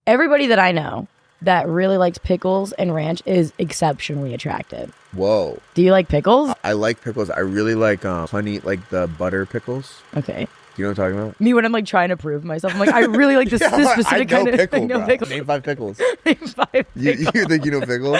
everybody that I know that really likes pickles and ranch is exceptionally attractive. Whoa. Do you like pickles? I like pickles. I really like honey, like the butter pickles. Okay. You know what I'm talking about? Me when I'm like trying to prove myself, I'm like, I really like this, this specific kind of pickle, I know pickles. Name 5 pickles. Name 5 pickles. You think you know pickles?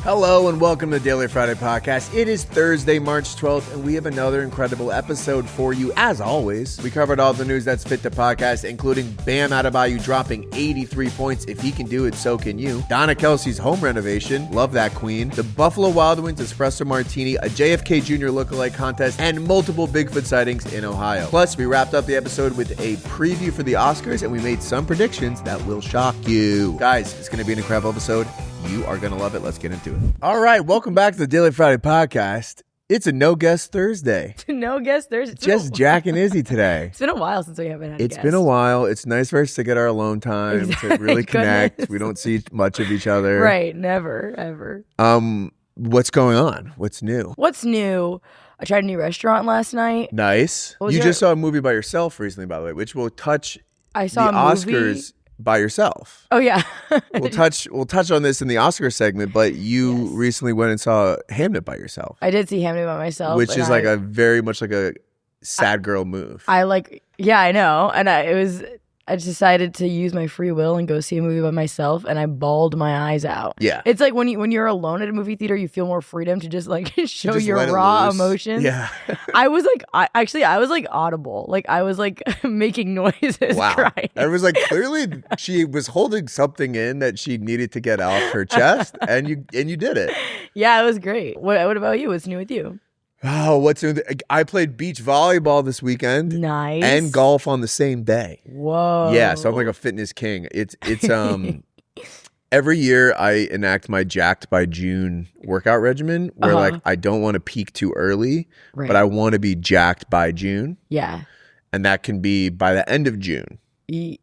Hello and welcome to the Daily Friday Podcast. It is Thursday, March 12th, and we have another incredible episode for you. As always, we covered all the news that's fit the podcast, including Bam Adebayo dropping 83 points. If he can do it, so can you. Donna Kelce's home renovation. Love that queen. The Buffalo Wild Wings Espresso Martini, a JFK Jr. lookalike contest, and multiple Bigfoot sightings in Ohio. Plus, we wrapped up the episode with a preview for the Oscars, and we made some predictions that will shock you. Guys, it's going to be an incredible episode. You are going to love it. Let's get into it. All right. Welcome back to the Daily Friday Podcast. It's a no-guest Thursday. No guest Thursday. Just Jack and Izzy today. It's been a while since we haven't had a guest. It's been a while. It's nice for us to get our alone time, to really connect. We don't see much of each other. Right. Never, ever. What's going on? What's new? What's new? I tried a new restaurant last night. Nice. You just saw a movie by yourself recently, by the way, which will touch I saw the Oscars by yourself. Oh yeah. We'll touch on this in the Oscar segment, but you recently went and saw Hamnet by yourself. I did see Hamnet by myself, which is like a very much like a sad girl move. I know, and I decided to use my free will and go see a movie by myself, and I bawled my eyes out. Yeah, it's like when you're alone at a movie theater, you feel more freedom to just like show just your raw emotions. Yeah, I was like audible, like I was like making noises. Wow, crying. It was like clearly she was holding something in that she needed to get off her chest, and you did it. Yeah, it was great. What about you? What's new with you? Oh, what's new? I played beach volleyball this weekend. Nice. And golf on the same day. Whoa. Yeah, so I'm like a fitness king. It's every year I enact my jacked by June workout regimen where like I don't want to peak too early, but I want to be jacked by June. Yeah. And that can be by the end of June.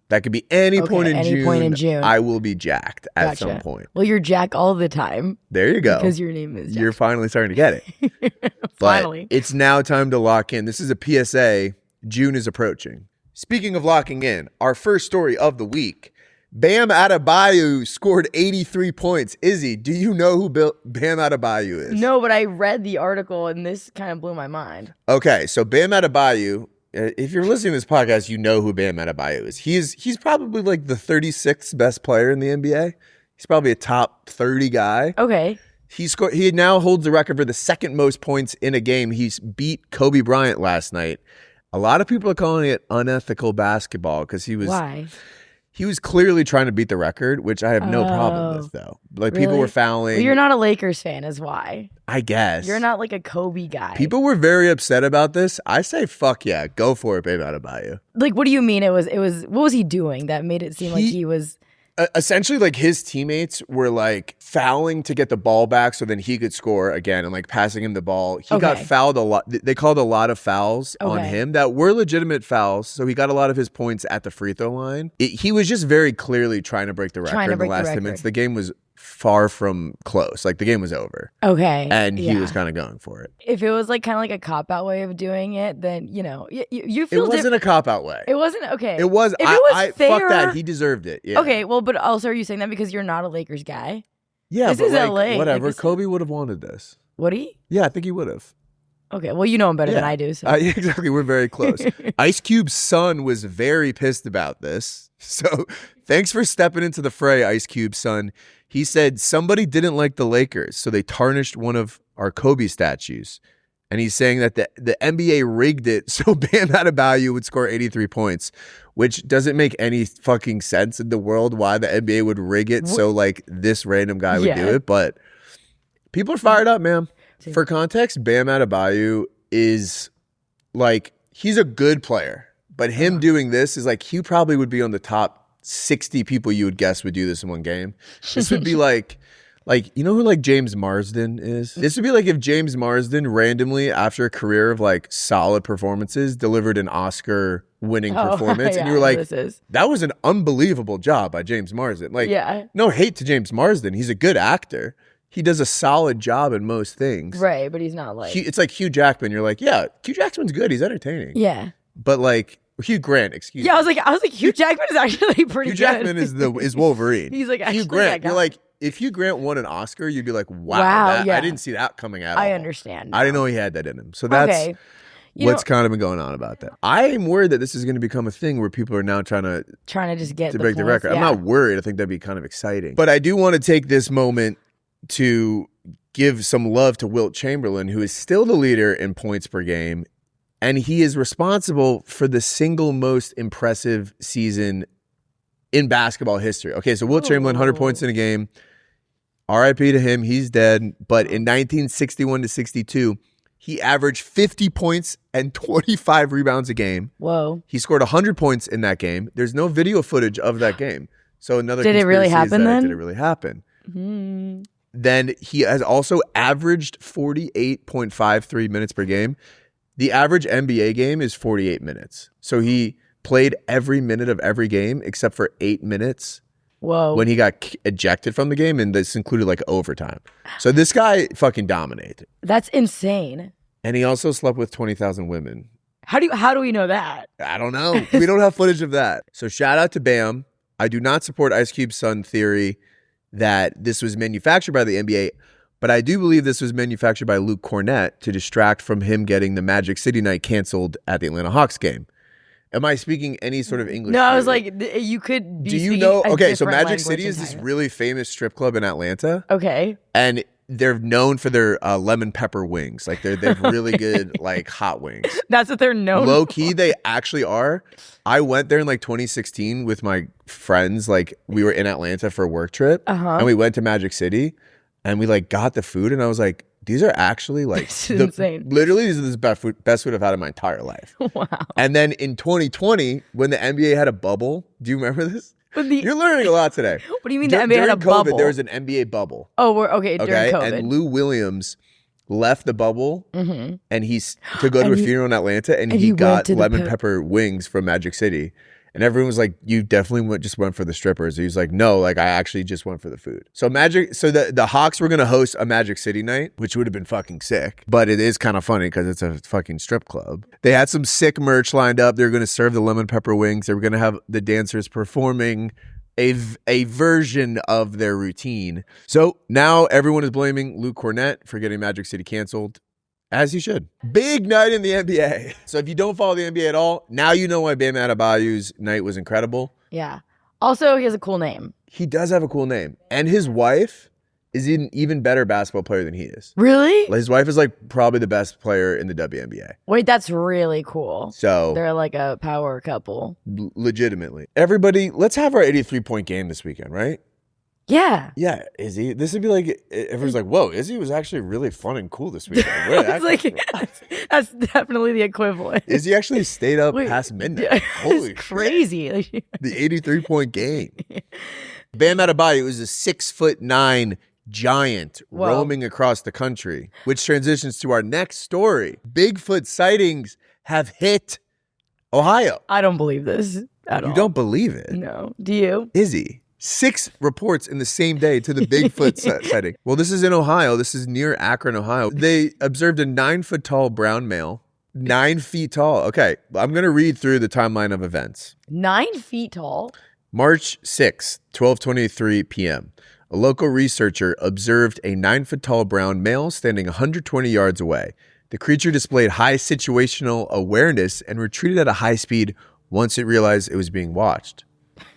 That could be any point in June. I will be jacked at some point. Well, you're Jack all the time. There you go. Because your name is Jack. You're finally starting to get it. Finally. But it's now time to lock in. This is a PSA. June is approaching. Speaking of locking in, our first story of the week. Bam Adebayo scored 83 points. Izzy, do you know who Bam Adebayo is? No, but I read the article and this kind of blew my mind. Okay, so Bam Adebayo, if you're listening to this podcast, you know who Bam Adebayo is. He's probably like the 36th best player in the NBA. He's probably a top 30 guy. Okay. He now holds the record for the second most points in a game. He's beat Kobe Bryant last night. A lot of people are calling it unethical basketball because he was. Why? He was clearly trying to beat the record, which I have no problem with, though. Like, really? People were fouling. Well, you're not a Lakers fan, is why. I guess. You're not like a Kobe guy. People were very upset about this. I say, fuck yeah, go for it, Bam Adebayo. Like, what do you mean? It was. What was he doing that made it seem like he was? Essentially, like, his teammates were like fouling to get the ball back so then he could score again and like passing him the ball. He got fouled a lot. They called a lot of fouls on him that were legitimate fouls. So he got a lot of his points at the free throw line. He was just very clearly trying to break the record in the last 10 minutes. The game was far from close. Like, the game was over. Okay. And he was kind of going for it. If it was like kind of like a cop-out way of doing it, then, you know, you feel it wasn't a cop-out way. It wasn't? Okay. It was. If it was fair, fuck that. He deserved it. Yeah. Okay, well, but also are you saying that because you're not a Lakers guy? Yeah, this is like, LA. Whatever. Like, Kobe would have wanted this. Would he? Yeah, I think he would have. Okay, well, you know him better than I do. So. Yeah, exactly. We're very close. Ice Cube's son was very pissed about this. So thanks for stepping into the fray, Ice Cube's son. He said somebody didn't like the Lakers, so they tarnished one of our Kobe statues. And he's saying that the NBA rigged it so Bam Adebayo would score 83 points, which doesn't make any fucking sense in the world why the NBA would rig it so like this random guy would do it. But people are fired up, man. For context, Bam Adebayo is like, he's a good player. But him doing this is like, he probably would be on the top 60 people you would guess would do this in one game. This would be like, you know who like James Marsden is? This would be like if James Marsden randomly, after a career of like solid performances, delivered an Oscar winning performance. And you were like, that was an unbelievable job by James Marsden. Like, no hate to James Marsden. He's a good actor. He does a solid job in most things. Right, but he's not like... It's like Hugh Jackman. You're like, yeah, Hugh Jackman's good. He's entertaining. Yeah. But like, Hugh Grant, excuse me. Yeah, I was like, Hugh Jackman is actually pretty Hugh good. Jackman is Wolverine. He's like, actually, Hugh Grant. You're like, if Hugh Grant won an Oscar, you'd be like, wow, I didn't see that coming at all. I understand. I didn't know he had that in him. So that's what's kind of been going on about that. I am worried that this is going to become a thing where people are now trying to just get to break the record. Yeah. I'm not worried. I think that'd be kind of exciting. But I do want to take this moment to give some love to Wilt Chamberlain, who is still the leader in points per game. And he is responsible for the single most impressive season in basketball history. Okay, so Wilt Chamberlain, 100 points in a game. RIP to him, he's dead. But in 1961 to 62, he averaged 50 points and 25 rebounds a game. Whoa. He scored 100 points in that game. There's no video footage of that game. So another Did it really happen then? Did it really happen? Mm-hmm. Then he has also averaged 48.53 minutes per game. The average NBA game is 48 minutes. So he played every minute of every game except for 8 minutes. Whoa. When he got ejected from the game, and this included like overtime. So this guy fucking dominated. That's insane. And he also slept with 20,000 women. How do we know that? I don't know. We don't have footage of that. So shout out to Bam. I do not support Ice Cube's son theory that this was manufactured by the NBA. But I do believe this was manufactured by Luke Cornett to distract from him getting the Magic City night canceled at the Atlanta Hawks game. Am I speaking any sort of English? No, I was like, you could be. Do you know? Okay, so Magic City is this really famous strip club in Atlanta. Okay. And they're known for their lemon pepper wings. Like they've really good like hot wings. That's what they're known Low for. Key, they actually are. I went there in like 2016 with my friends. Like we were in Atlanta for a work trip, and we went to Magic City. And we like got the food, and I was like, "These are actually like insane. Literally, these are the best food I've had in my entire life." Wow! And then in 2020, when the NBA had a bubble, do you remember this? You're learning a lot today. What do you mean the NBA had a bubble? COVID, there was an NBA bubble. Oh, we're okay. During COVID, and Lou Williams left the bubble, and he's to go to a funeral in Atlanta, and he got lemon pepper wings from Magic City. And everyone was like, "You definitely just went for the strippers." He was like, "No, like I actually just went for the food." So the Hawks were gonna host a Magic City night, which would have been fucking sick. But it is kind of funny because it's a fucking strip club. They had some sick merch lined up. They were gonna serve the lemon pepper wings. They were gonna have the dancers performing a version of their routine. So now everyone is blaming Luke Cornett for getting Magic City canceled. As you should. Big night in the NBA. So if you don't follow the NBA at all, now you know why Bam Adebayo's night was incredible. Yeah. Also, he has a cool name. He does have a cool name. And his wife is an even better basketball player than he is. Really? His wife is like probably the best player in the WNBA. Wait, that's really cool. So they're like a power couple. Legitimately. Everybody, let's have our 83-point game this weekend, right? Yeah. Yeah, Izzy. This would be like, everyone's like, whoa, Izzy was actually really fun and cool this weekend. It's like, that's definitely the equivalent. Izzy actually stayed up past midnight. Yeah, Holy it's crazy. The 83-point game. Bam Adebayo is a 6'9" giant roaming across the country, which transitions to our next story. Bigfoot sightings have hit Ohio. I don't believe this at all. You don't believe it? No. Do you? Izzy. 6 reports in the same day to the Bigfoot sighting. Well, this is in Ohio. This is near Akron, Ohio. They observed a 9-foot-tall brown male. 9 feet tall. Okay, I'm going to read through the timeline of events. 9 feet tall? March 6th, 12:23 p.m. A local researcher observed a 9-foot-tall brown male standing 120 yards away. The creature displayed high situational awareness and retreated at a high speed once it realized it was being watched.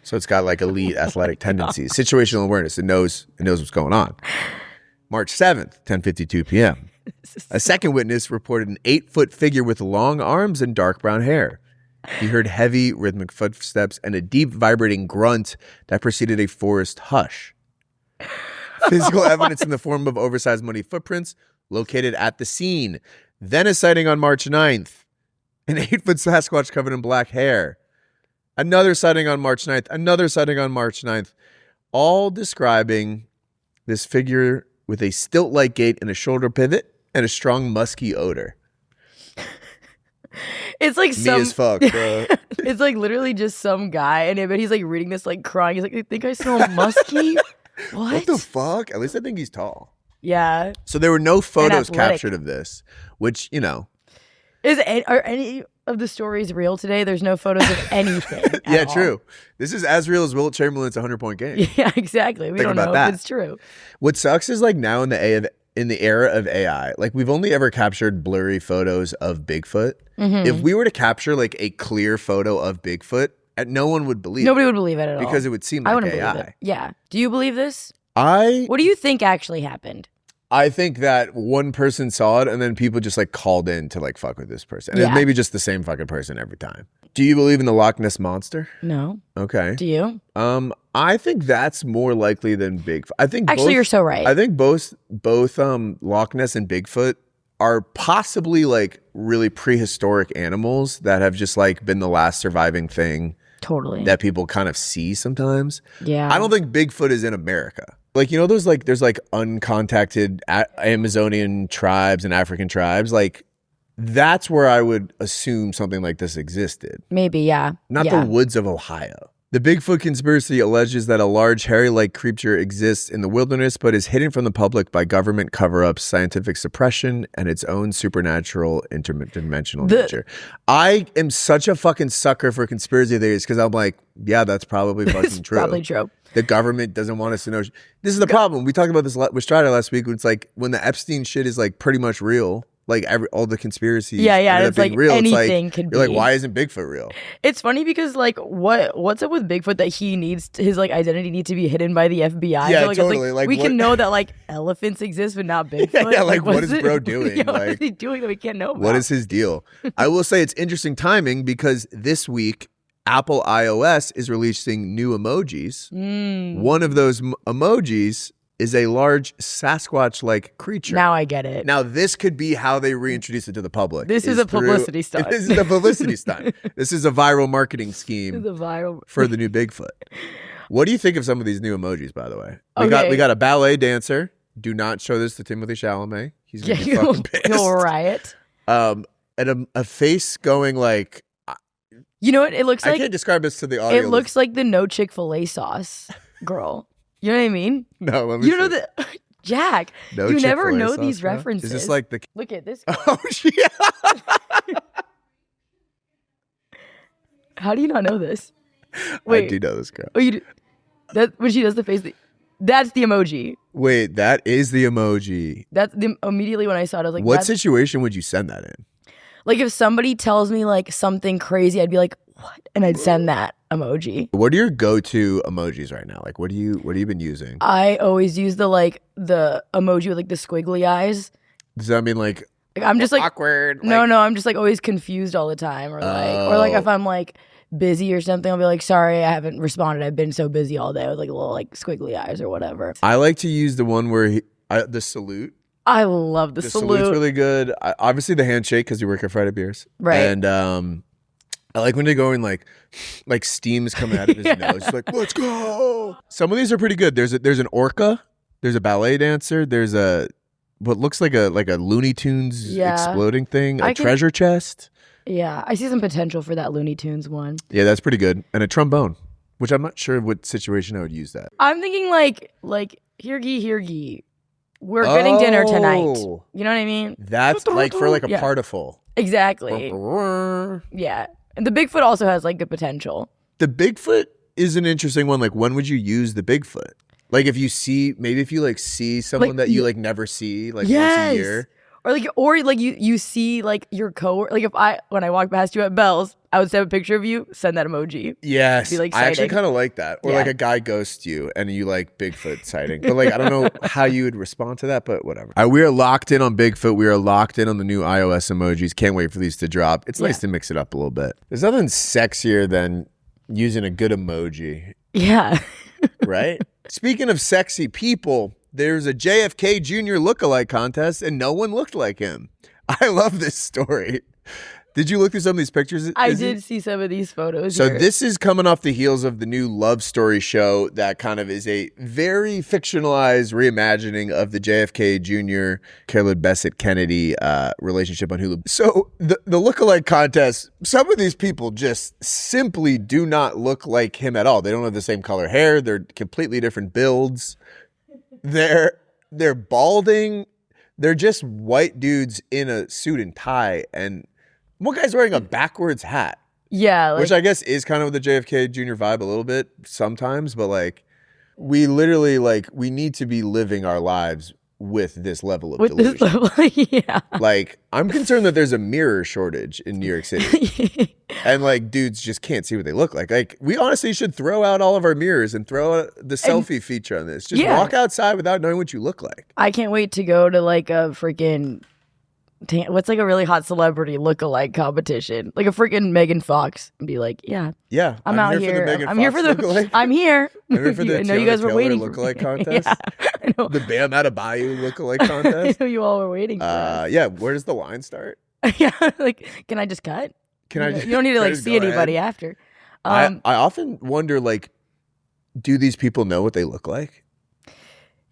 So it's got like elite athletic tendencies, situational awareness. It knows what's going on. March 7th, 10:52 p.m. A second witness reported an 8-foot figure with long arms and dark brown hair. He heard heavy rhythmic footsteps and a deep vibrating grunt that preceded a forest hush. Physical evidence in the form of oversized muddy footprints located at the scene. Then a sighting on March 9th. An 8-foot Sasquatch covered in black hair. Another sighting on March 9th. Another sighting on March 9th. All describing this figure with a stilt-like gait and a shoulder pivot and a strong musky odor. It's like Me as fuck, bro. It's like literally just some guy, and he's like reading this, like crying. He's like, I think I smell musky. What the fuck? At least I think he's tall. Yeah. So there were no photos captured of this, which, you know. Are any of the stories real today. There's no photos of anything. Yeah, at all. true. This is as real as Wilt Chamberlain's 100-point game. Yeah, exactly. We Think don't know about that. if it's true. What sucks is like now in the era of AI, like we've only ever captured blurry photos of Bigfoot. If we were to capture like a clear photo of Bigfoot, no one would believe Nobody it would believe it at all. because it would seem I like wouldn't believe it. AI. Yeah. Do you believe this? I What do you think actually happened? think that one person saw it and then people just like called in to like fuck with this person. And it's maybe just the same fucking person every time. Do you believe in the Loch Ness Monster? No. Okay. Do you? I think that's more likely than Bigfoot. I think Actually, you're so right. I think both Loch Ness and Bigfoot are possibly like really prehistoric animals that have just like been the last surviving thing Totally. that people kind of see sometimes. Yeah. I don't think Bigfoot is in America. Like, you know, there's like uncontacted Amazonian tribes and African tribes. Like, that's where I would assume something like this existed. Maybe, yeah. Not the woods of Ohio. The Bigfoot conspiracy alleges that a large hairy-like creature exists in the wilderness but is hidden from the public by government cover-ups, scientific suppression, and its own supernatural interdimensional nature. I am such a fucking sucker for conspiracy theories because I'm like, yeah, that's probably fucking true. Probably true. The government doesn't want us to know. This is the problem. We talked about this with Strider last week. It's like when the Epstein shit is like pretty much real. Like all the conspiracies, it's like real. anything it's like, could you're be. like, why isn't Bigfoot real? It's funny because like what's up with Bigfoot that he needs his like identity needs to be hidden by the FBI? Yeah, like, totally. It's Like, we what- can know that like elephants exist but not Bigfoot. Yeah, like, what is it- bro doing? Yeah, what Like, is he doing that we can't know about? What is his deal? I will say it's interesting timing because this week Apple iOS is releasing new emojis. One of those emojis is a large Sasquatch-like creature. Now I get it. Now, this could be how they reintroduce it to the public. This is a publicity stunt. This is a publicity stunt. This is a viral marketing scheme the viral for the new Bigfoot. What do you think of some of these new emojis, by the way? We Okay. got a ballet dancer. Do not show this to Timothée Chalamet. He's going to be fucking pissed. You'll riot. And a face going like, You know what? It looks I like can't describe this to the audio. it looks like the no Chick-fil-A sauce girl. You know what I mean? No, let me You know see. the Jack. No you never Chick-fil-A know sauce, these bro? references. Is this like the? Look at this. Oh yeah. How do you not know this? I do know this girl. Oh, you do. That when she does the face. That's the emoji. Wait, that is the emoji. That's the immediately when I saw it, I was like, What that's, situation would you send that in? like if somebody tells me like something crazy, I'd be like, what? And I'd send that emoji. What are your go-to emojis right now? Like, what have you been using? I always use the emoji with like the squiggly eyes. Does that mean like I'm just like awkward? No, I'm just like always confused all the time, or like if I'm like busy or something, I'll be like, sorry, I haven't responded. I've been so busy all day with like little like squiggly eyes or whatever. I like to use the one where the salute. I love the Salute's salute. really good. Obviously the handshake because you work at Friday Beers, Right. And I like when they go in like steam is coming out of his nose. It's like, let's go. Some of these are pretty good. There's an orca. There's a ballet dancer. There's what looks like a Looney Tunes exploding thing. A treasure chest. Yeah, I see some potential for that Looney Tunes one. Yeah, that's pretty good. And a trombone, which I'm not sure what situation I would use that. I'm thinking like Hirgi. We're getting dinner tonight. You know what I mean? That's like for like a partiful. Exactly. Yeah. And the Bigfoot also has like good potential. The Bigfoot is an interesting one. Like, when would you use the Bigfoot? Like, if you see someone that you like never see like once a year. Or like you see like your coworker. Like when I walk past you at Bell's, I would send a picture of you, send that emoji. Yes, be, like, I actually sighting. kind of like that. Or like a guy ghosts you and you like Bigfoot sighting. But like, I don't know how you would respond to that, but whatever. We are locked in on Bigfoot. We are locked in on the new iOS emojis. Can't wait for these to drop. It's nice to mix it up a little bit. There's nothing sexier than using a good emoji. Yeah. Right? Speaking of sexy people, there's a JFK Jr. lookalike contest and no one looked like him. I love this story. Did you look through some of these pictures? I did see some of these photos. So here. this is coming off the heels of the new Love Story show that kind of is a very fictionalized reimagining of the JFK Jr. Caleb Bassett Kennedy relationship on Hulu. So the lookalike contest, some of these people just simply do not look like him at all. They don't have the same color hair. They're completely different builds. They're balding. They're just white dudes in a suit and tie, and One guy's wearing a backwards hat. Yeah. Like, which I guess is kind of the JFK Jr. vibe a little bit sometimes, but like we literally like we need to be living our lives with this level of delusion. This level, yeah. Like I'm concerned that there's a mirror shortage in New York City. And like dudes just can't see what they look like. Like we honestly should throw out all of our mirrors and throw out the selfie feature on this. Just walk outside without knowing what you look like. I can't wait to go to like a freaking what's like a really hot celebrity look-alike competition, like a freaking Megan Fox, and be like, yeah, I'm out here. I'm here for the. I'm here. I'm here for the. I know you guys were waiting. Look-alike contest. I know. The Bam Adebayo look-alike contest. I know you all were waiting. For yeah. Where does the line start? Yeah, like, can I just cut? You don't need to like see anybody after. I often wonder, like, do these people know what they look like?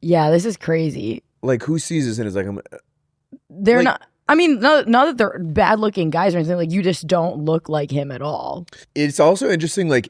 Yeah, this is crazy. Like, who sees this and is like, they're like, not. I mean, not that they're bad-looking guys or anything. Like, you just don't look like him at all. It's also interesting, like,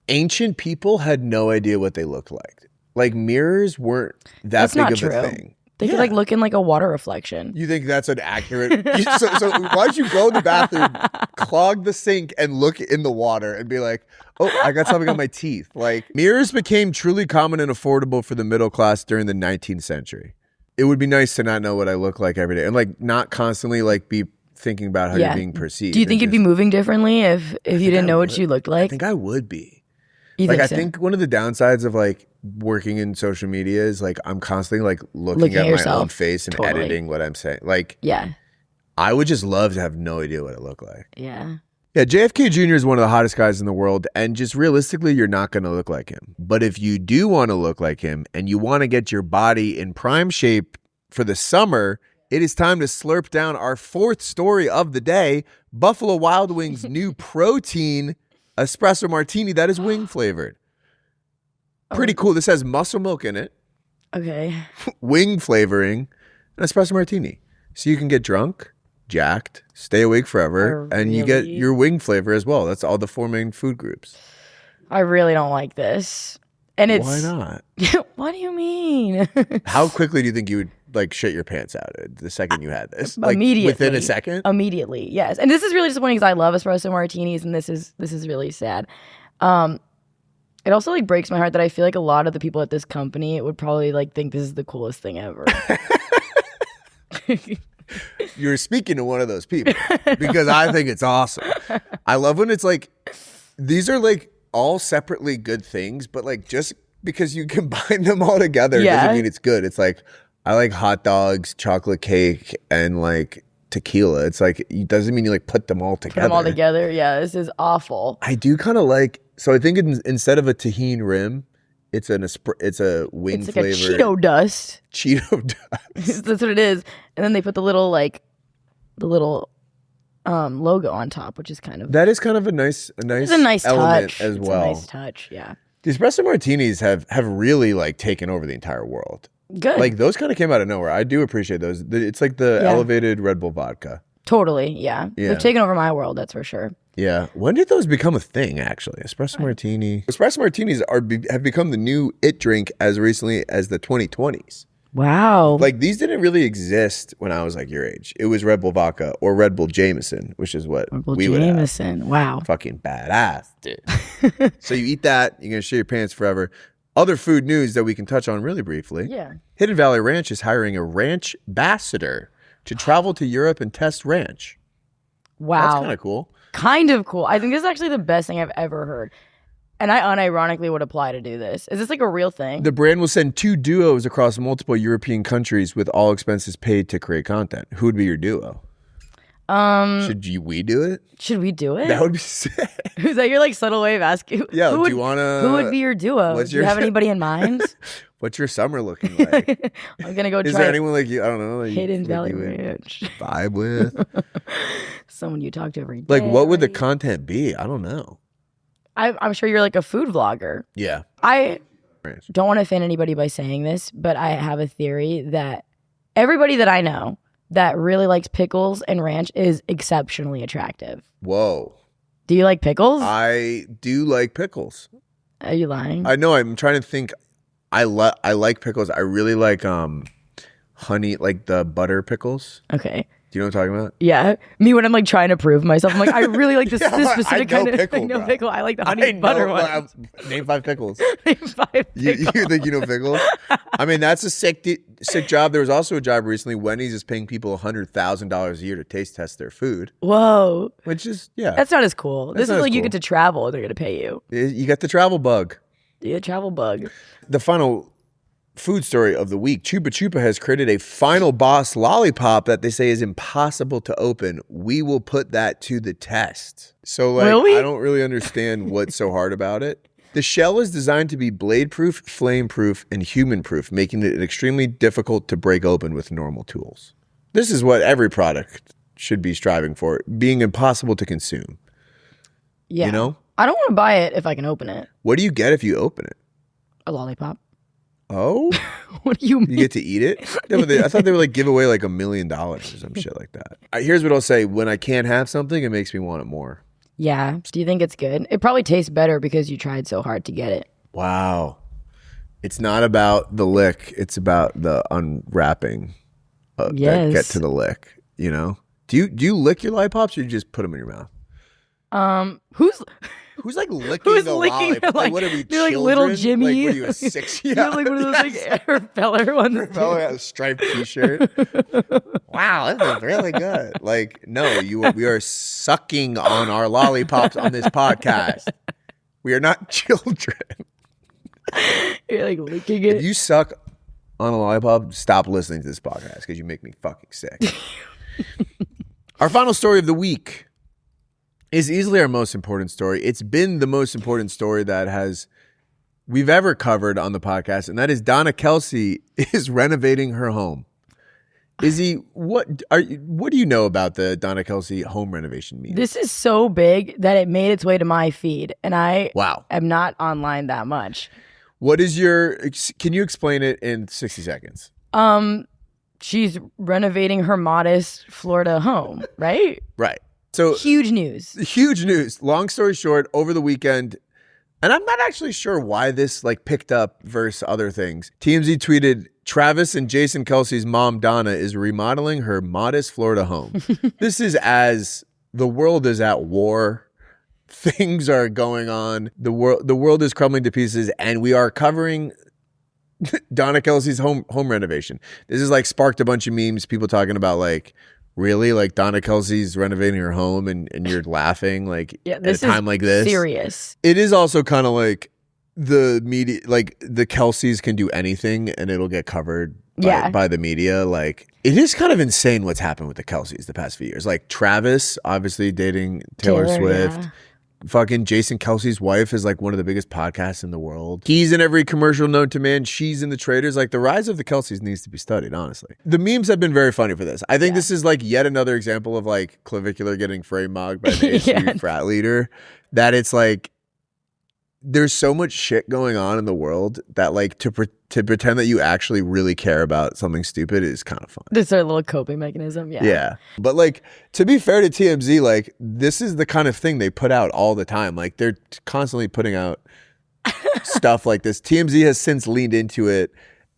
ancient people had no idea what they looked like. Like, mirrors weren't that big of a thing. They could, like, look in, like, a water reflection. You think that's an accurate... so why'd you go in the bathroom, clog the sink, and look in the water and be like, oh, I got something on my teeth? Like, mirrors became truly common and affordable for the middle class during the 19th century. It would be nice to not know what I look like every day and like not constantly like be thinking about how you're being perceived. Do you think you'd be moving differently if you didn't know what you looked like? I think I would be. I think one of the downsides of like working in social media is like I'm constantly like looking at my own face and editing what I'm saying. Like, I would just love to have no idea what I look like. Yeah. Yeah, JFK Jr. is one of the hottest guys in the world, and just realistically, you're not going to look like him. But if you do want to look like him and you want to get your body in prime shape for the summer, it is time to slurp down our fourth story of the day, Buffalo Wild Wings' new protein espresso martini that is wing flavored. Pretty cool. This has muscle milk in it. Okay. Wing flavoring, an espresso martini. So you can get drunk, jacked, stay awake forever, and you get your wing flavor as well. That's all the four main food groups. I really don't like this. And it's why not? What do you mean? How quickly do you think you would like shit your pants out the second you had this? Like, immediately. Within a second? Immediately, yes. And this is really disappointing because I love espresso martinis, and this is really sad. It also like breaks my heart that I feel like a lot of the people at this company would probably like think this is the coolest thing ever. You're speaking to one of those people because I think it's awesome. I love when it's like, these are like all separately good things, but like just because you combine them all together doesn't mean it's good. It's like, I like hot dogs, chocolate cake, and like tequila. It's like, it doesn't mean you like put them all together. Put them all together. Yeah, this is awful. I do kind of like, so I think instead of a tahini rim, it's a wing it's like flavor. A Cheeto dust. Cheeto dust. That's what it is. And then they put the little logo on top, which is kind of a nice element touch as well. It's a nice touch, yeah. The espresso martinis have really like taken over the entire world. Good. Like those kind of came out of nowhere. I do appreciate those. It's like the elevated Red Bull vodka. Totally, yeah. They've taken over my world, that's for sure. Yeah. When did those become a thing, actually? Espresso martini. Espresso martinis have become the new it drink as recently as the 2020s. Wow. Like these didn't really exist when I was like your age. It was Red Bull vodka or Red Bull Jameson, which is what we would have. Jameson. Wow. Fucking badass, dude. So you eat that, you're going to shit your pants forever. Other food news that we can touch on really briefly. Yeah. Hidden Valley Ranch is hiring a ranch ambassador to travel to Europe and test ranch. Wow. That's kind of cool. Kind of cool. I think this is actually the best thing I've ever heard. And I unironically would apply to do this. Is this like a real thing? The brand will send 2 duos across multiple European countries with all expenses paid to create content. Who would be your duo? We do it? Should we do it? That would be sick. Is that your like subtle way of asking? Yeah. Do you want to? Who would be your duo? Do you have anybody in mind? What's your summer looking like? I'm gonna go. Is there anyone like you? I don't know. Like Hidden Valley Ranch. Vibe with someone you talk to every day. Like, what would the content be? I don't know. I'm sure you're like a food vlogger. Yeah. I don't want to offend anybody by saying this, but I have a theory that everybody that I know that really likes pickles and ranch is exceptionally attractive. Whoa. Do you like pickles? I do like pickles. Are you lying? I know. I'm trying to think. I like pickles. I really like honey, like the butter pickles. Okay. Do you know what I'm talking about? Yeah. Me when I'm like trying to prove myself. I'm like, I really like this, this specific kind of pickle, no bro. pickle. I like the honey butter one. Name 5 pickles. Name 5 pickles. You think you know pickles? I mean, that's a sick job. There was also a job recently. Wendy's is paying people $100,000 a year to taste test their food. Whoa. Which is, yeah. That's not as cool. This is like cool. you get to travel. They're going to pay you. You got the travel bug. Yeah, travel bug. The final food story of the week. Chupa Chupa has created a final boss lollipop that they say is impossible to open. We will put that to the test. So like, I don't really understand what's so hard about it. The shell is designed to be blade-proof, flame-proof, and human-proof, making it extremely difficult to break open with normal tools. This is what every product should be striving for, being impossible to consume. Yeah. You know? I don't want to buy it if I can open it. What do you get if you open it? A lollipop. Oh? What do you mean? You get to eat it? No, but I thought they would like give away like $1 million or some shit like that. Here's what I'll say. When I can't have something, it makes me want it more. Yeah. Do you think it's good? It probably tastes better because you tried so hard to get it. Wow. It's not about the lick. It's about the unwrapping that get to the lick, you know? Do you lick your lollipops or you just put them in your mouth? Who's like licking a lollipop? Like, what are we, they're like little Jimmy. Like, what are you, a 6? Yeah. Like one of those like repeller ones. Repeller has a striped t-shirt. Wow, this is really good. Like, no, we are sucking on our lollipops on this podcast. We are not children. You're like licking it. If you suck on a lollipop, stop listening to this podcast because you make me fucking sick. Our final story of the week is easily our most important story. It's been the most important story that we've ever covered on the podcast, and that is Donna Kelce is renovating her home. Izzy, what do you know about the Donna Kelce home renovation meeting? This is so big that it made its way to my feed, and I am not online that much. Can you explain it in 60 seconds? She's renovating her modest Florida home, right? Right. So huge news. Huge news. Long story short, over the weekend, and I'm not actually sure why this like picked up versus other things. TMZ tweeted, Travis and Jason Kelce's mom, Donna, is remodeling her modest Florida home. This is as the world is at war. Things are going on. The world is crumbling to pieces, and we are covering Donna Kelce's home renovation. This is like sparked a bunch of memes, people talking about like, really? Like Donna Kelce's renovating her home and you're laughing like at a time like this? Serious. It is also kind of like the media, like the Kelce's can do anything and it'll get covered by the media. Like it is kind of insane what's happened with the Kelce's the past few years. Like Travis obviously dating Taylor Swift. Yeah. Fucking Jason Kelce's wife is like one of the biggest podcasts in the world. He's in every commercial known to man. She's in the Traders. Like the rise of the Kelce's needs to be studied, honestly. The memes have been very funny for this. I think this is like yet another example of like clavicular getting frame mogged by the HCU frat leader. That it's like there's so much shit going on in the world that like to pretend that you actually really care about something stupid is kind of fun. This is our little coping mechanism. Yeah. But like, to be fair to TMZ, like this is the kind of thing they put out all the time. Like they're constantly putting out stuff like this. TMZ has since leaned into it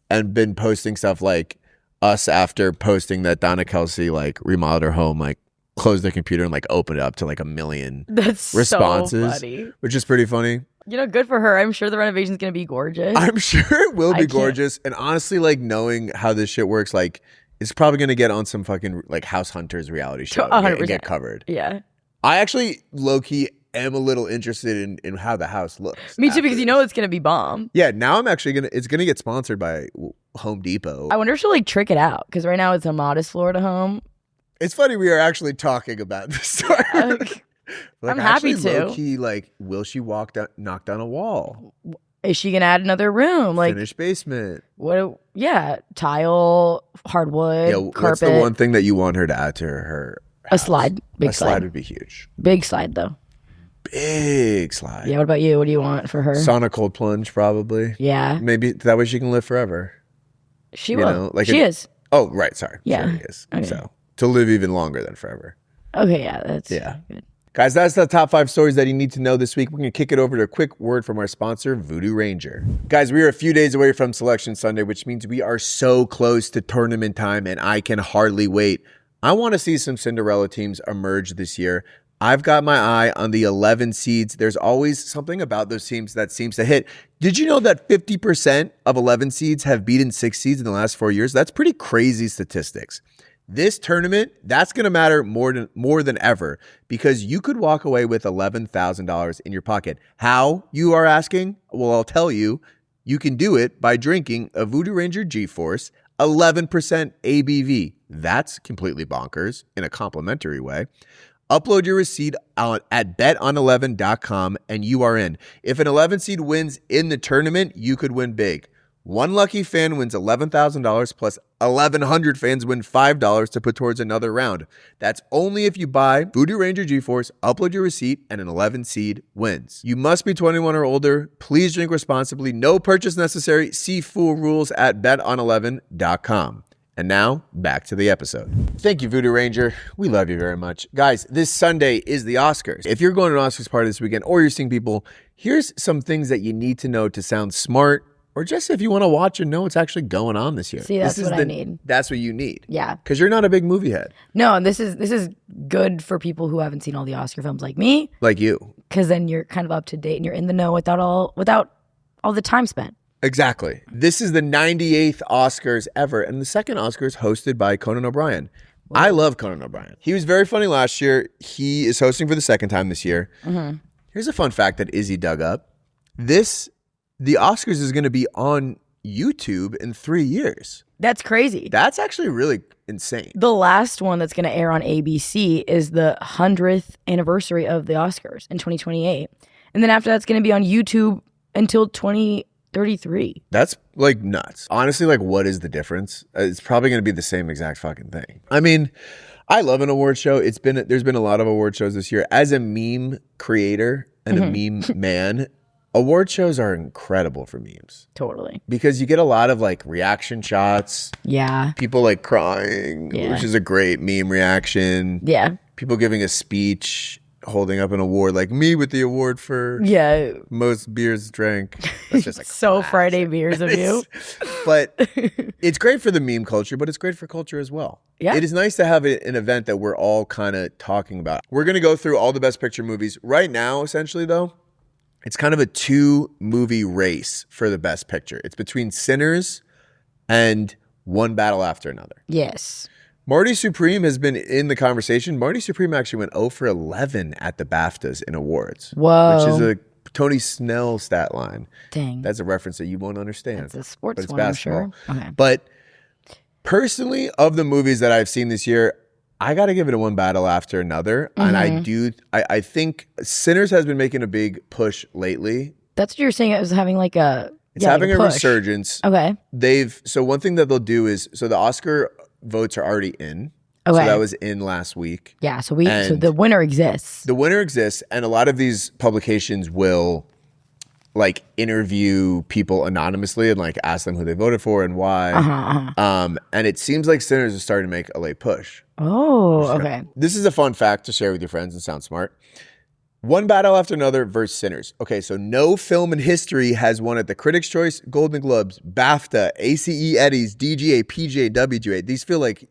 and been posting stuff like us after posting that Donna Kelce like remodeled her home, like closed their computer and like opened it up to like 1 million responses, so funny. Which is pretty funny. You know, good for her. I'm sure the renovation's going to be gorgeous. I'm sure it will be gorgeous. And honestly, like knowing how this shit works, like it's probably going to get on some fucking like House Hunters reality show and get covered. Yeah. I actually low-key am a little interested in how the house looks. Me too, because you know it's going to be bomb. Yeah, now I'm actually it's going to get sponsored by Home Depot. I wonder if she'll like trick it out, because right now it's a modest Florida home. It's funny we are actually talking about this story. Like, I'm happy to. Low-key, like, will she knock down a wall? Is she gonna add another room? Like finished basement. What? Yeah, tile, hardwood, carpet. What's the one thing that you want her to add to her house? A slide. Big slide. A slide would be huge. Big slide though. Big slide. Yeah. What about you? What do you want for her? Sauna cold plunge, probably. Yeah. Maybe that way she can live forever. She will. Like she is. Oh, right. Sorry. Yeah. She is. Okay. So to live even longer than forever. Okay. Yeah. That's good. Guys, that's the top 5 stories that you need to know this week. We're going to kick it over to a quick word from our sponsor, Voodoo Ranger. Guys, we are a few days away from Selection Sunday, which means we are so close to tournament time, and I can hardly wait. I want to see some Cinderella teams emerge this year. I've got my eye on the 11 seeds. There's always something about those teams that seems to hit. Did you know that 50% of 11 seeds have beaten 6 seeds in the last 4 years? That's pretty crazy statistics. This tournament, that's going to matter more than ever because you could walk away with $11,000 in your pocket. How, you are asking? Well, I'll tell you. You can do it by drinking a Voodoo Ranger G-Force, 11% ABV. That's completely bonkers in a complimentary way. Upload your receipt at beton11.com and you are in. If an 11 seed wins in the tournament, you could win big. One lucky fan wins $11,000 plus 1,100 fans win $5 to put towards another round. That's only if you buy Voodoo Ranger G-Force, upload your receipt, and an 11 seed wins. You must be 21 or older. Please drink responsibly. No purchase necessary. See full rules at beton11.com. And now, back to the episode. Thank you, Voodoo Ranger. We love you very much. Guys, this Sunday is the Oscars. If you're going to an Oscars party this weekend or you're seeing people, here's some things that you need to know to sound smart or just if you want to watch and know what's actually going on this year. See, that's what I need. That's what you need. Yeah. Because you're not a big movie head. No, and this is good for people who haven't seen all the Oscar films like me. Like you. Because then you're kind of up to date and you're in the know without all the time spent. Exactly. This is the 98th Oscars ever, and the second Oscars hosted by Conan O'Brien. Wow. I love Conan O'Brien. He was very funny last year. He is hosting for the second time this year. Mm-hmm. Here's a fun fact that Izzy dug up. The Oscars is going to be on YouTube in 3 years. That's crazy. That's actually really insane. The last one that's going to air on ABC is the 100th anniversary of the Oscars in 2028. And then after that's going to be on YouTube until 2033. That's like nuts. Honestly, like what is the difference? It's probably going to be the same exact fucking thing. I mean, I love an award show. There's been a lot of award shows this year. As a meme creator and a meme man, award shows are incredible for memes. Totally. Because you get a lot of like reaction shots. Yeah. People like crying, which is a great meme reaction. Yeah. People giving a speech, holding up an award, like me with the award for most beers drank. That's just like so Friday beers of you. But it's great for the meme culture, but it's great for culture as well. Yeah. It is nice to have an event that we're all kind of talking about. We're going to go through all the best picture movies. Right now, essentially, though, it's kind of a 2-movie race for the best picture. It's between Sinners and One Battle After Another. Yes. Marty Supreme has been in the conversation. Marty Supreme actually went 0 for 11 at the BAFTAs in awards. Whoa. Which is a Tony Snell stat line. Dang. That's a reference that you won't understand. It's a sports but it's one, basketball. I'm sure. Okay. But personally, of the movies that I've seen this year, I got to give it a One Battle After Another. And I think Sinners has been making a big push lately. That's what you're saying. It was having like a It's having a resurgence. Okay. So one thing that they'll do is, so the Oscar votes are already in. Okay. So that was in last week. Yeah, so the winner exists. The winner exists, and a lot of these publications will like interview people anonymously and like ask them who they voted for and why. And it seems like Sinners is starting to make a late push. Oh, okay. This is a fun fact to share with your friends and sound smart. One Battle After Another versus Sinners. Okay, so no film in history has won at the Critics' Choice, Golden Globes, BAFTA, ACE Eddies, DGA, PGA, WGA. These feel like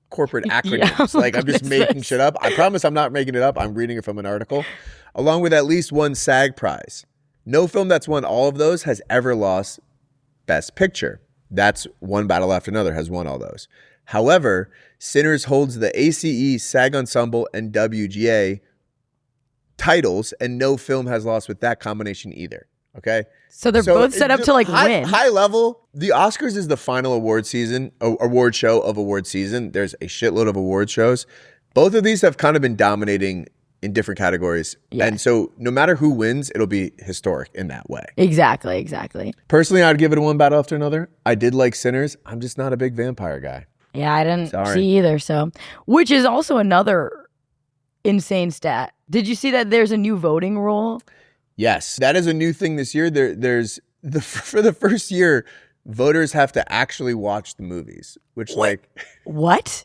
corporate acronyms. Like I'm just making shit up. I promise I'm not making it up. I'm reading it from an article. Along with at least one SAG prize. No film that's won all of those has ever lost Best Picture. That's One Battle After Another has won all those. However, Sinners holds the ACE, SAG Ensemble, and WGA titles, and no film has lost with that combination either. Okay? So they're both set up to like win. High level, the Oscars is the final award show of award season. There's a shitload of award shows. Both of these have kind of been dominating in different categories. Yeah. And so no matter who wins, it'll be historic in that way. Exactly. Personally, I'd give it a One Battle After Another. I did like Sinners. I'm just not a big vampire guy. Yeah, I didn't see either. So, which is also another insane stat. Did you see that there's a new voting rule? Yes, that is a new thing this year. For the first year, voters have to actually watch the movies, which What?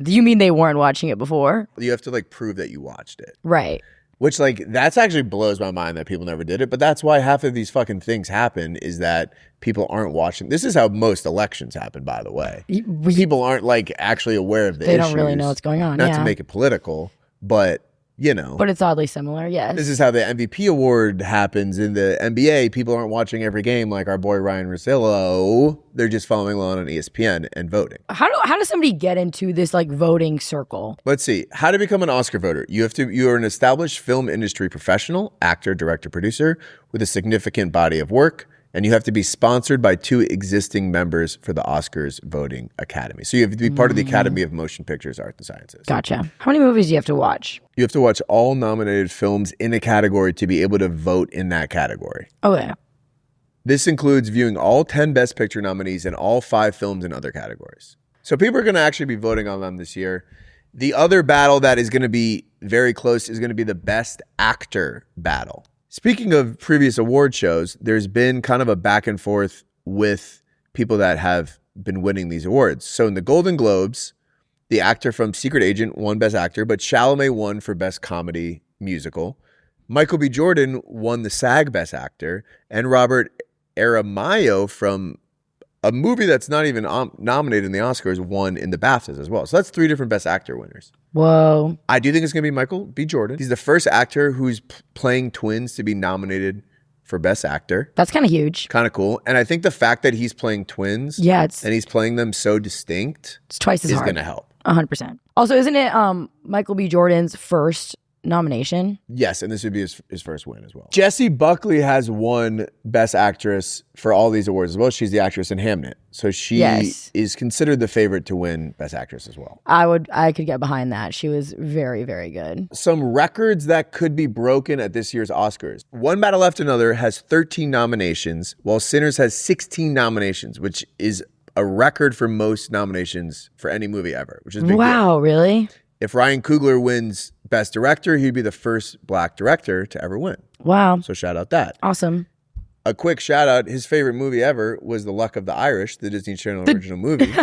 Do you mean they weren't watching it before? You have to like prove that you watched it. Right. Which, like, that's actually blows my mind that people never did it. But that's why half of these fucking things happen is that people aren't watching. This is how most elections happen, by the way. People aren't, like, actually aware of the issues. They don't really know what's going on, Not to make it political, but, you know. But it's oddly similar, yes. This is how the MVP award happens in the NBA. People aren't watching every game like our boy Ryan Russillo. They're just following along on ESPN and voting. How does somebody get into this like voting circle? Let's see. How to become an Oscar voter. You are an established film industry professional, actor, director, producer with a significant body of work. And you have to be sponsored by 2 existing members for the Oscars Voting Academy. So you have to be part of the Academy of Motion Pictures, Arts, and Sciences. Gotcha. How many movies do you have to watch? You have to watch all nominated films in a category to be able to vote in that category. Okay. This includes viewing all 10 Best Picture nominees and all 5 films in other categories. So people are going to actually be voting on them this year. The other battle that is going to be very close is going to be the Best Actor battle. Speaking of previous award shows, there's been kind of a back and forth with people that have been winning these awards. So in the Golden Globes, the actor from Secret Agent won Best Actor, but Chalamet won for Best Comedy Musical. Michael B. Jordan won the SAG Best Actor, and Robert Aramayo from a movie that's not even nominated in the Oscars won in the BAFTAs as well. So that's 3 different Best Actor winners. Whoa. I do think it's going to be Michael B. Jordan. He's the first actor who's playing twins to be nominated for Best Actor. That's kind of huge. Kind of cool. And I think the fact that he's playing twins and he's playing them so distinct it's twice as hard. Is going to help. 100%. Also, isn't it Michael B. Jordan's first nomination? Yes, and this would be his first win as well. Jessie Buckley has won Best Actress for all these awards as well. She's the actress in Hamnet. So she is considered the favorite to win Best Actress as well. I could get behind that. She was very, very good. Some records that could be broken at this year's Oscars. One Battle After Another has 13 nominations, while Sinners has 16 nominations, which is a record for most nominations for any movie ever, which is a big deal. Really? If Ryan Coogler wins Best Director, he'd be the first Black director to ever win. Wow. So shout out that. Awesome. A quick shout out, his favorite movie ever was The Luck of the Irish, the Disney Channel original movie,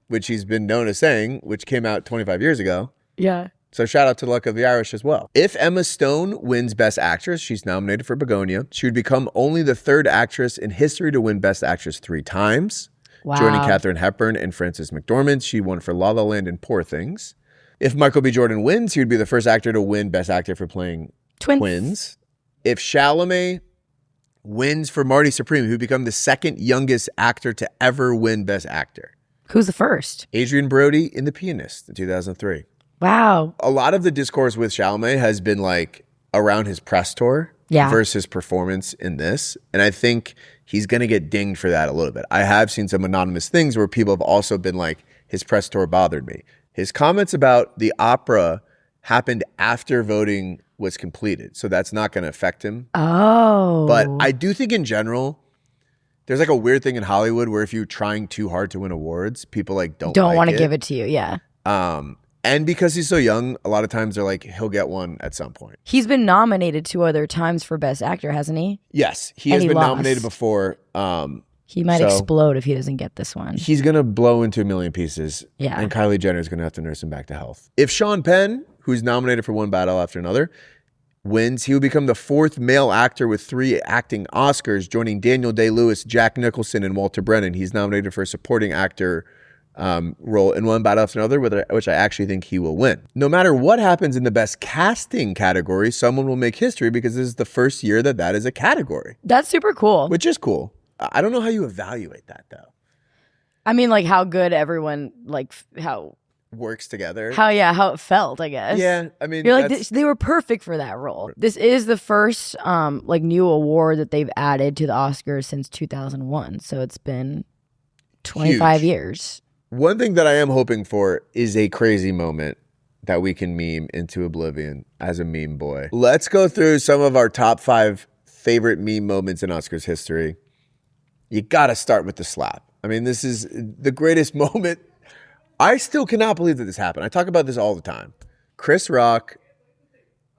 which he's been known as saying, which came out 25 years ago. Yeah. So shout out to The Luck of the Irish as well. If Emma Stone wins Best Actress, she's nominated for Begonia. She would become only the 3rd actress in history to win Best Actress 3 times. Wow. Joining Katharine Hepburn and Frances McDormand. She won for La La Land and Poor Things. If Michael B. Jordan wins, he would be the first actor to win Best Actor for playing twins. If Chalamet wins for Marty Supreme, he would become the 2nd youngest actor to ever win Best Actor. Who's the first? Adrian Brody in The Pianist in 2003. Wow. A lot of the discourse with Chalamet has been like around his press tour versus performance in this. And I think he's going to get dinged for that a little bit. I have seen some anonymous things where people have also been like, his press tour bothered me. His comments about the opera happened after voting was completed. So that's not going to affect him. Oh. But I do think in general, there's like a weird thing in Hollywood where if you're trying too hard to win awards, people like don't want to give it to you. Yeah. And because he's so young, a lot of times they're like, he'll get one at some point. He's been nominated 2 other times for Best Actor, hasn't he? Yes. He has been nominated before. He might explode if he doesn't get this one. He's going to blow into a million pieces. Yeah. And Kylie Jenner is going to have to nurse him back to health. If Sean Penn, who's nominated for One Battle After Another, wins, he will become the 4th male actor with 3 acting Oscars, joining Daniel Day-Lewis, Jack Nicholson, and Walter Brennan. He's nominated for a supporting actor role in One Battle After Another, which I actually think he will win. No matter what happens in the Best Casting category, someone will make history because this is the first year that is a category. That's super cool. Which is cool. I don't know how you evaluate that, though. I mean, like how good everyone, like how works together. How it felt, I guess. Yeah, I mean, you're like they were perfect for that role. This is the first like new award that they've added to the Oscars since 2001. So it's been 25 years. One thing that I am hoping for is a crazy moment that we can meme into oblivion as a meme boy. Let's go through some of our top 5 favorite meme moments in Oscars history. You got to start with the slap. I mean, this is the greatest moment. I still cannot believe that this happened. I talk about this all the time. Chris Rock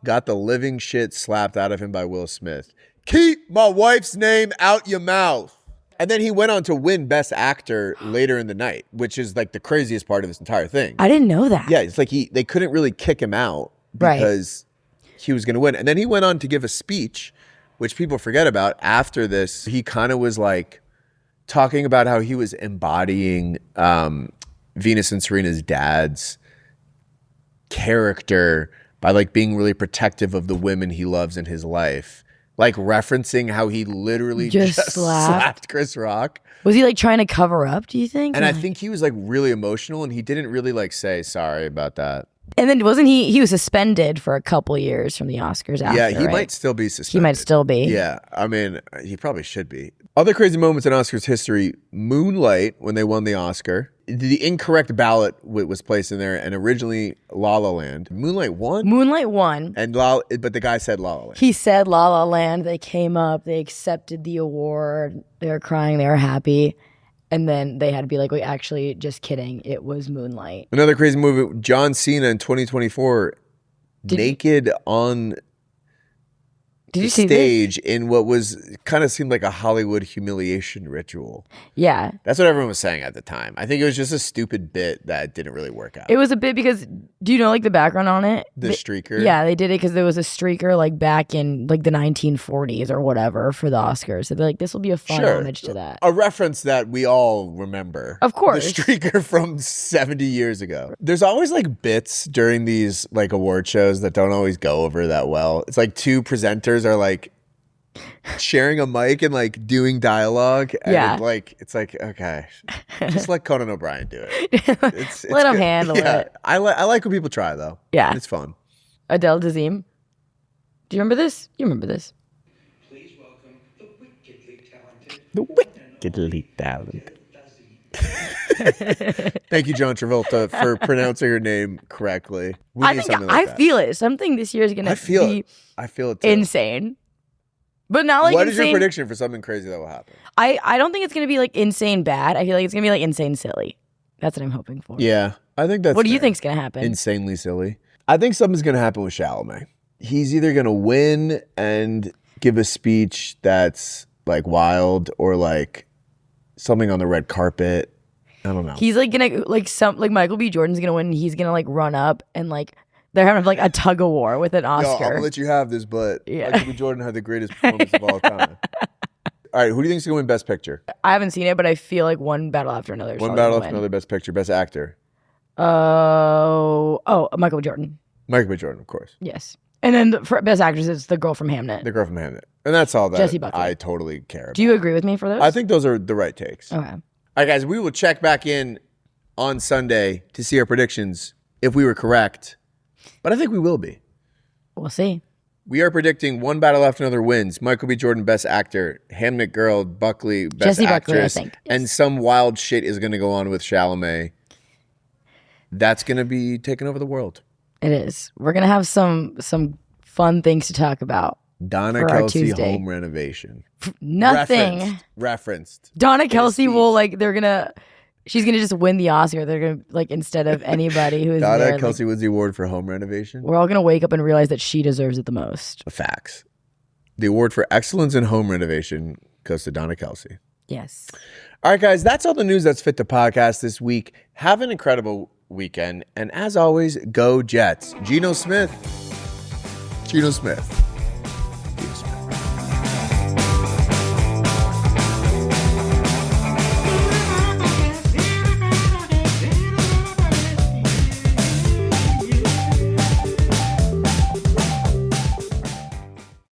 got the living shit slapped out of him by Will Smith. Keep my wife's name out your mouth. And then he went on to win Best Actor later in the night, which is like the craziest part of this entire thing. I didn't know that. Yeah, it's like they couldn't really kick him out because he was going to win. And then he went on to give a speech, which people forget about. After this, he kind of was like talking about how he was embodying Venus and Serena's dad's character by like being really protective of the women he loves in his life. Like referencing how he literally just slapped Chris Rock. Was he like trying to cover up, do you think? And I think he was like really emotional and he didn't really like say sorry about that. And then wasn't he was suspended for a couple years from the Oscars after, yeah, he right? might still be suspended. He might still be. Yeah, I mean, he probably should be. Other crazy moments in Oscars history, Moonlight, when they won the Oscar. The incorrect ballot was placed in there, and originally La La Land. Moonlight won? Moonlight won. But the guy said La La Land. He said La La Land. They came up, they accepted the award. They were crying, they were happy. And then they had to be like, wait, actually, just kidding. It was Moonlight. Another crazy movie, John Cena in 2024, naked on the stage in what was kind of seemed like a Hollywood humiliation ritual. Yeah. That's what everyone was saying at the time. I think it was just a stupid bit that didn't really work out. It was a bit because, do you know like the background on it? The streaker? Yeah, they did it because there was a streaker like back in like the 1940s or whatever for the Oscars. So they're like, this will be a fun homage to that. A reference that we all remember. Of course. The streaker from 70 years ago. There's always like bits during these like award shows that don't always go over that well. It's like two presenters are like sharing a mic and like doing dialogue. And it's like, okay, just let Conan O'Brien do it. Let him handle it. I like when people try though. Yeah. It's fun. Adele Dazeem. Do you remember this? You remember this. Please welcome the wickedly talented. The wickedly talented. Thank you, John Travolta, for pronouncing her name correctly. I feel it. Something this year is going to be I feel it too. insane. But not like what insane. is your prediction for something crazy that will happen? I don't think it's going to be like insane bad. I feel like it's going to be like insane silly. That's what I'm hoping for. Yeah, I think that's What do you think's going to happen? Insanely silly. I think something's going to happen with Chalamet. He's either going to win and give a speech that's like wild or like something on the red carpet. I don't know. He's like gonna like Michael B. Jordan's gonna win. He's gonna like run up and like they're having like a tug of war with an Oscar. Yo, I'm gonna let you have this, but Michael B. Jordan had the greatest performance of all time. All right, who do you think's gonna win Best Picture? I haven't seen it, but I feel like one battle after another. One battle after another. Best Picture, Best Actor. Michael B. Jordan. Michael B. Jordan, of course. Yes, and then for Best Actress, it's the girl from Hamnet. The girl from Hamnet, and that's all that Jessie Buckley. I totally care about. Do you agree with me for those? I think those are the right takes. Okay. All right, guys, we will check back in on Sunday to see our predictions if we were correct. But I think we will be. We'll see. We are predicting one battle after another wins. Michael B. Jordan, Best Actor. Hamnet Girl, Buckley, Best Jessie Actress. Buckley, I think. And some wild shit is going to go on with Chalamet. That's going to be taking over the world. It is. We're going to have some fun things to talk about. Donna Kelce home renovation. Nothing. Referenced. Donna Kelce will she's gonna just win the Oscar. They're gonna like instead of anybody who is Donna there, Kelce wins the award for home renovation. We're all gonna wake up and realize that she deserves it the most. Facts. The award for excellence in home renovation goes to Donna Kelce. Yes. All right, guys, that's all the news that's fit to podcast this week. Have an incredible weekend. And as always, go Jets. Geno Smith.